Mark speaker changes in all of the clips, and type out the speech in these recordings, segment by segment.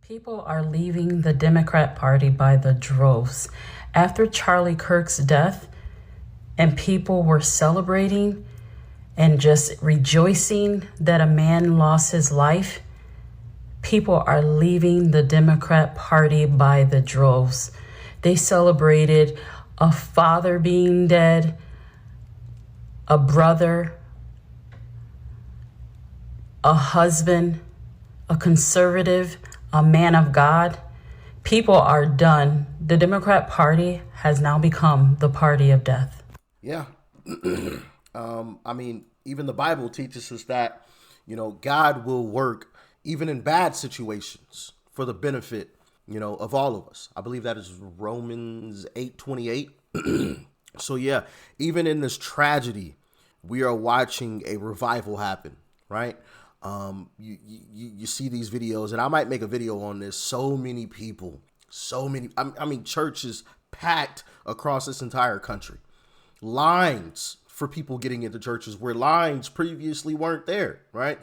Speaker 1: People are leaving the Democrat Party by the droves. After Charlie Kirk's death, and people were celebrating and just rejoicing that a man lost his life, people are leaving the Democrat Party by the droves. They celebrated a father being dead, a brother, a husband, a conservative, a man of God. People are done. The Democrat Party has now become the party of death.
Speaker 2: Yeah. Even the Bible teaches us that, God will work even in bad situations for the benefit, of all of us. I believe that is Romans 8:28. So yeah, even in this tragedy, we are watching a revival happen, right? You see these videos, and I might make a video on this. So many people, churches packed across this entire country. Lines for people getting into churches where lines previously weren't there, right?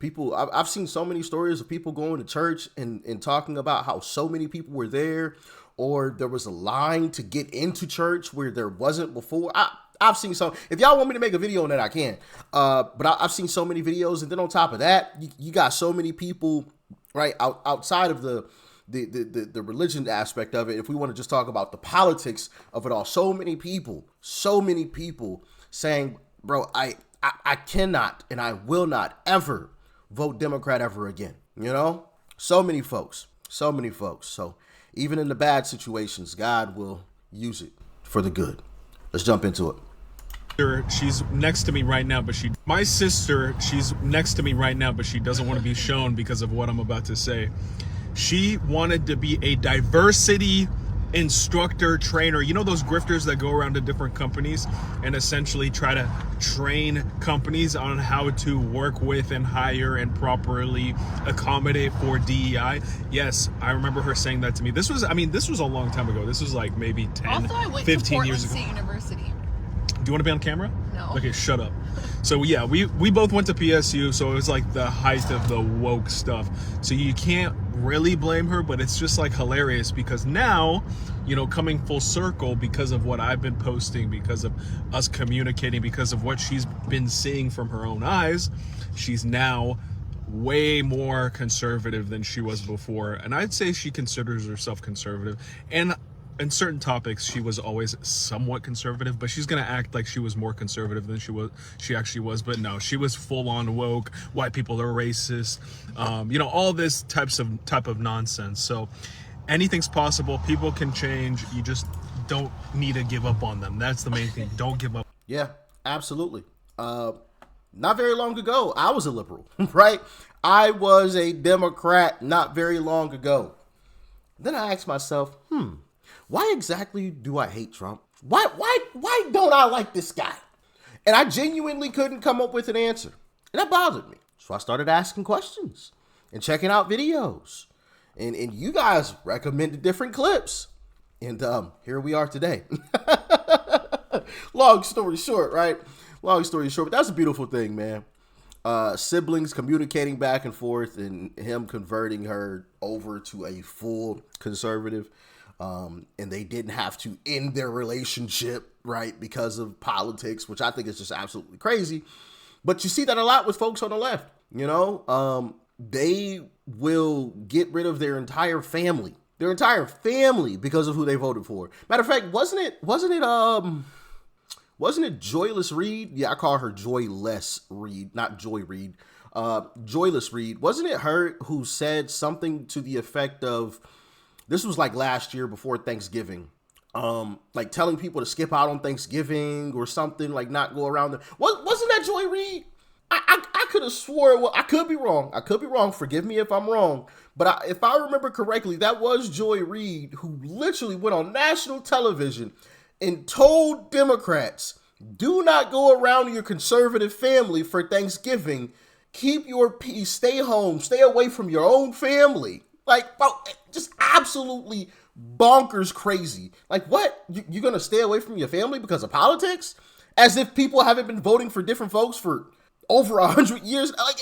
Speaker 2: I've seen so many stories of people going to church and talking about how so many people were there, or there was a line to get into church where there wasn't before. I've seen some. If y'all want me to make a video on that, I can. But I've seen so many videos, and then on top of that, you got so many people, right, outside of the religion aspect of it. If we want to just talk about the politics of it all, so many people saying, bro, I cannot and I will not ever vote Democrat ever again. So many folks. So even in the bad situations, God will use it for the good. Let's jump into it.
Speaker 3: She's next to me right now, but my sister, she's next to me right now, but she doesn't want to be shown because of what I'm about to say. She wanted to be a diversity instructor, trainer. You know those grifters that go around to different companies and essentially try to train companies on how to work with and hire and properly accommodate for DEI? Yes, I remember her saying that to me. This was a long time ago. This was like maybe 10,
Speaker 4: also, I went
Speaker 3: 15
Speaker 4: to
Speaker 3: years ago.
Speaker 4: State University.
Speaker 3: Do you want to be on camera?
Speaker 4: No.
Speaker 3: Okay, shut up. So yeah, we both went to PSU, so it was like the height of the woke stuff. So you can't really blame her, but it's just like hilarious because now, coming full circle because of what I've been posting, because of us communicating, because of what she's been seeing from her own eyes, she's now way more conservative than she was before. And I'd say she considers herself conservative. And in certain topics, she was always somewhat conservative, but she's gonna act like she was more conservative than she actually was. But no, she was full on woke. White people are racist. All this type of nonsense. So anything's possible. People can change. You just don't need to give up on them. That's the main thing. Don't give up.
Speaker 2: Yeah, absolutely. Not very long ago, I was a liberal, right? I was a Democrat not very long ago. Then I asked myself, why exactly do I hate Trump? Why don't I like this guy? And I genuinely couldn't come up with an answer. And that bothered me. So I started asking questions and checking out videos. And you guys recommended different clips. And here we are today. Long story short, right? Long story short, but that's a beautiful thing, man. Siblings communicating back and forth and him converting her over to a full conservative. And they didn't have to end their relationship, right, because of politics, which I think is just absolutely crazy. But you see that a lot with folks on the left, they will get rid of their entire family because of who they voted for. Matter of fact, wasn't it Joyless Reed? Yeah, I call her Joyless Reed, not Joy Reed. Joyless Reed. Wasn't it her who said something to the effect of, this was like last year before Thanksgiving, like telling people to skip out on Thanksgiving or something, like not go around there. Wasn't that Joy Reid? I could have swore, well, I could be wrong. Forgive me if I'm wrong. But if I remember correctly, that was Joy Reid who literally went on national television and told Democrats, do not go around your conservative family for Thanksgiving. Keep your peace. Stay home. Stay away from your own family. Like, bro, just absolutely bonkers crazy. Like, what? You're going to stay away from your family because of politics? As if people haven't been voting for different folks for over 100 years. Like,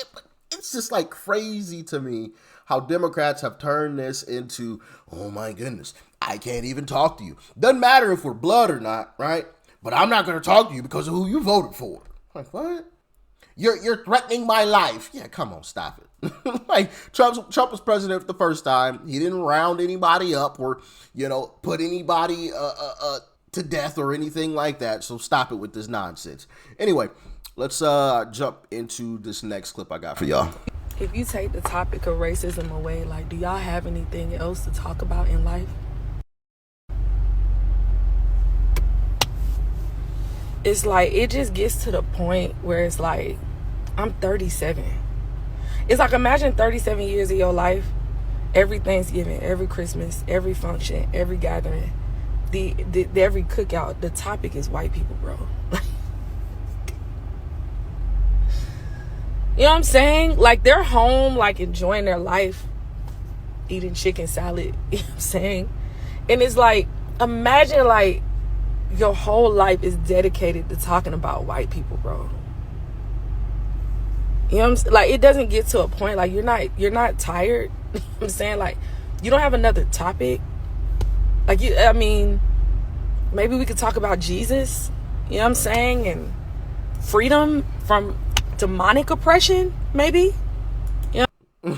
Speaker 2: it's just like crazy to me how Democrats have turned this into, oh my goodness, I can't even talk to you. Doesn't matter if we're blood or not, right? But I'm not going to talk to you because of who you voted for. Like, what? You're threatening my life. Yeah, come on, stop it. Like, Trump was president for the first time. He didn't round anybody up or, put anybody to death or anything like that. So stop it with this nonsense. Anyway, let's jump into this next clip I got for y'all.
Speaker 4: If you take the topic of racism away, like, do y'all have anything else to talk about in life? It's like, it just gets to the point where it's like, I'm 37. It's like, imagine 37 years of your life, every Thanksgiving, every Christmas, every function, every gathering, every cookout, the topic is white people, bro. You know what I'm saying? Like, they're home, like, enjoying their life, eating chicken salad, you know what I'm saying? And it's like, imagine, like, your whole life is dedicated to talking about white people, bro. You know what I'm saying? Like, it doesn't get to a point, like, you're not tired. You know what I'm saying? Like, you don't have another topic. Like, maybe we could talk about Jesus, you know what I'm saying? And freedom from demonic oppression, maybe? You know?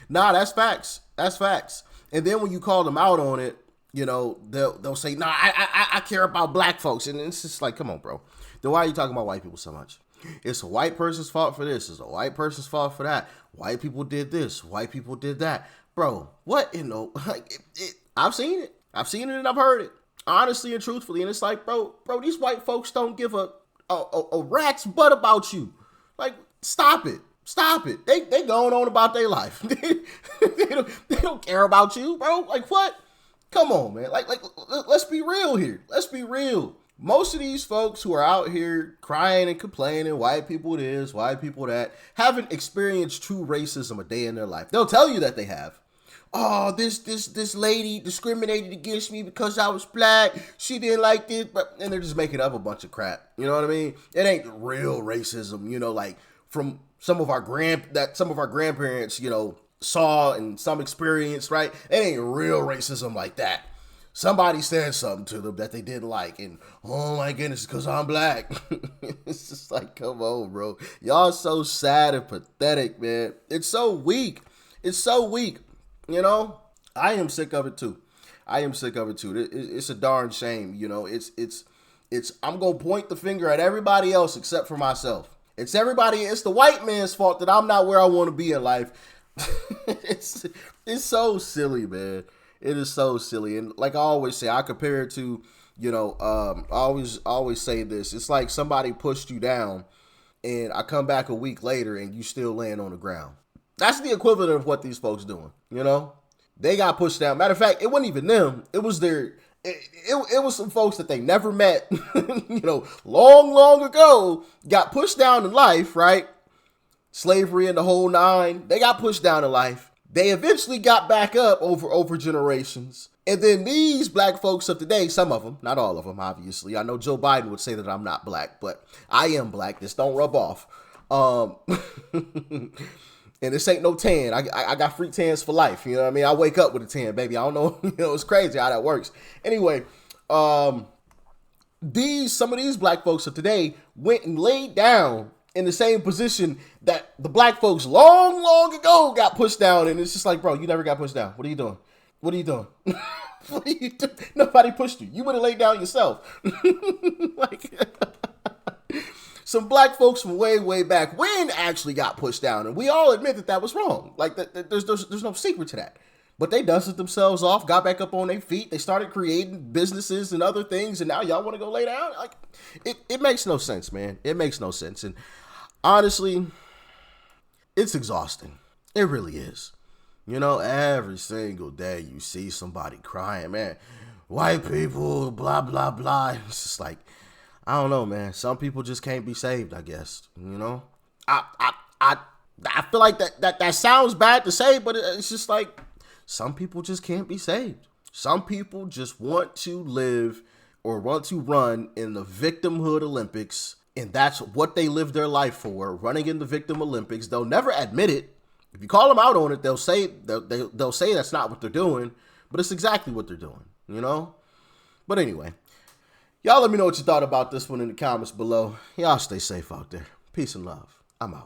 Speaker 2: Nah, that's facts. That's facts. And then when you call them out on it, they'll say, nah, I care about black folks. And it's just like, come on, bro. Then why are you talking about white people so much? It's a white person's fault for this. It's a white person's fault for that. White people did this. White people did that. Bro, what, I've seen it. I've seen it and I've heard it. Honestly and truthfully. And it's like, bro, these white folks don't give a rat's butt about you. Like, stop it. Stop it. They going on about their life. they don't care about you, bro. Like, what? Come on, man. Like, let's be real here. Let's be real. Most of these folks who are out here crying and complaining, white people this, white people that, haven't experienced true racism a day in their life. They'll tell you that they have. Oh, this lady discriminated against me because I was black. She didn't like this, and they're just making up a bunch of crap. You know what I mean? It ain't real racism, like from some of our grandparents, saw and some experience, right? It ain't real racism like that. Somebody said something to them that they didn't like, and oh my goodness, because I'm black. It's just like, come on, bro. Y'all so sad and pathetic, man. It's so weak. It's so weak. I am sick of it too. It's a darn shame. It's I'm gonna point the finger at everybody else except for myself. It's the white man's fault that I'm not where I want to be in life. It's so silly, man. It is so silly. And like I always say, I compare it to, I always say this. It's like somebody pushed you down and I come back a week later and you still laying on the ground. That's the equivalent of what these folks doing, They got pushed down. Matter of fact, it wasn't even them. It was it was some folks that they never met, long ago, got pushed down in life, right? Slavery and the whole nine. They got pushed down in life. They eventually got back up over generations. And then these black folks of today, some of them, not all of them, obviously. I know Joe Biden would say that I'm not black, but I am black. This don't rub off. And this ain't no tan. I got free tans for life. You know what I mean? I wake up with a tan, baby. I don't know. It's crazy how that works. Anyway, some of these black folks of today went and laid down in the same position that the black folks long ago got pushed down. And it's just like, bro, you never got pushed down. What are you doing? What are you doing? What are you doing? Nobody pushed you. You would have laid down yourself. Some black folks from way back when actually got pushed down. And we all admit that was wrong. Like, there's no secret to that. But they dusted themselves off, got back up on their feet. They started creating businesses and other things. And now y'all want to go lay down? Like, it makes no sense, man. It makes no sense. And honestly, it's exhausting. It really is. Every single day you see somebody crying, man. White people, blah, blah, blah. It's just like, I don't know, man. Some people just can't be saved, I guess. I feel like that sounds bad to say, but it's just like some people just can't be saved. Some people just want to live or want to run in the victimhood Olympics, and that's what they live their life for, running in the victim Olympics. They'll never admit it. If you call them out on it, they'll say that's not what they're doing, but it's exactly what they're doing, you know? But anyway, y'all let me know what you thought about this one in the comments below. Y'all stay safe out there. Peace and love. I'm out.